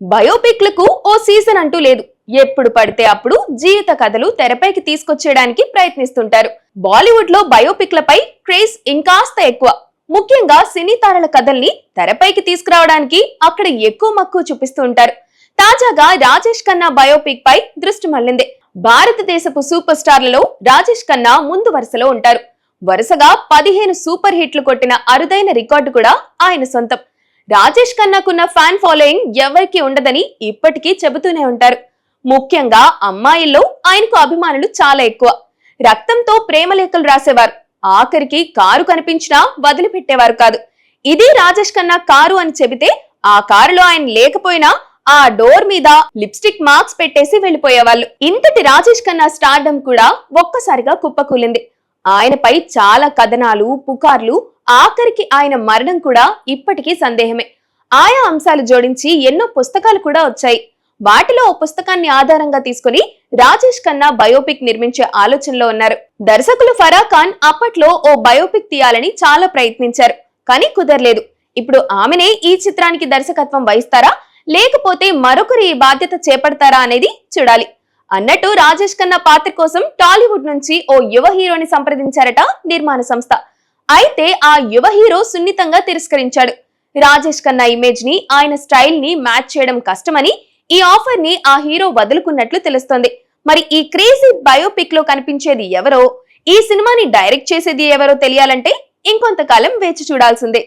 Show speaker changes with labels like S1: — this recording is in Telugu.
S1: బయోపిక్లకు ఓ సీజన్ అంటూ లేదు. ఎప్పుడు పడితే అప్పుడు జీవిత కథలు తెరపైకి తీసుకొచ్చేయడానికి ప్రయత్నిస్తుంటారు. బాలీవుడ్ లో బయోపిక్లపై క్రేజ్ ఇంకాస్త ఎక్కువ. ముఖ్యంగా సినీ తారల కథల్ని తెరపైకి తీసుకురావడానికి అక్కడ ఎక్కువ మక్కువ చూపిస్తూ ఉంటారు. తాజాగా రాజేష్ ఖన్నా బయోపిక్ పై దృష్టి మళ్లింది. భారతదేశపు సూపర్ స్టార్లలో రాజేష్ ఖన్నా ముందు వరుసలో ఉంటారు. వరుసగా 15 సూపర్ హిట్లు కొట్టిన అరుదైన రికార్డు కూడా ఆయన సొంతం. రాజేష్ ఖన్నాకున్న ఫ్యాన్ ఫాలోయింగ్ ఎవరికీ ఉండదని ఇప్పటికీ చెబుతూనే ఉంటారు. ముఖ్యంగా అమ్మాయిల్లో ఆయనకు అభిమానులు చాలా ఎక్కువ. రక్తంతో ప్రేమలేఖలు రాసేవారు. ఆఖరికి కారు కనిపించినా వదిలిపెట్టేవారు కాదు. ఇది రాజేష్ ఖన్నా కారు అని చెబితే ఆ కారులో ఆయన లేకపోయినా ఆ డోర్ మీద లిప్స్టిక్ మార్క్స్ పెట్టేసి వెళ్లిపోయేవాళ్ళు. ఇంతటి రాజేష్ ఖన్నా స్టార్డమ్ కూడా ఒక్కసారిగా కుప్పకూలింది. ఆయనపై చాలా కథనాలు, పుకార్లు, ఆఖరికి ఆయన మరణం కూడా ఇప్పటికీ సందేహమే. ఆయా అంశాలు జోడించి ఎన్నో పుస్తకాలు కూడా వచ్చాయి. వాటిలో ఓ పుస్తకాన్ని ఆధారంగా తీసుకుని రాజేష్ ఖన్నా బయోపిక్ నిర్మించే ఆలోచనలో ఉన్నారు. దర్శకులు ఫరా ఖాన్ అప్పట్లో ఓ బయోపిక్ తీయాలని చాలా ప్రయత్నించారు, కానీ కుదరలేదు. ఇప్పుడు ఆమెనే ఈ చిత్రానికి దర్శకత్వం వహిస్తారా, లేకపోతే మరొకరు ఈ బాధ్యత చేపడతారా అనేది చూడాలి. అన్నట్టు రాజేష్ ఖన్నా పాత్ర కోసం టాలీవుడ్ నుంచి ఓ యువ హీరోని సంప్రదించారట నిర్మాణ సంస్థ. అయితే ఆ యువ హీరో సున్నితంగా తిరస్కరించాడు. రాజేష్ ఖన్నా ఇమేజ్ ని, ఆయన స్టైల్ ని మ్యాచ్ చేయడం కష్టమని ఈ ఆఫర్ ని ఆ హీరో వదులుకున్నట్లు తెలుస్తోంది. మరి ఈ క్రేజీ బయోపిక్ లో కనిపించేది ఎవరో, ఈ సినిమాని డైరెక్ట్ చేసేది ఎవరో తెలియాలంటే ఇంకొంతకాలం వేచి చూడాల్సిందే.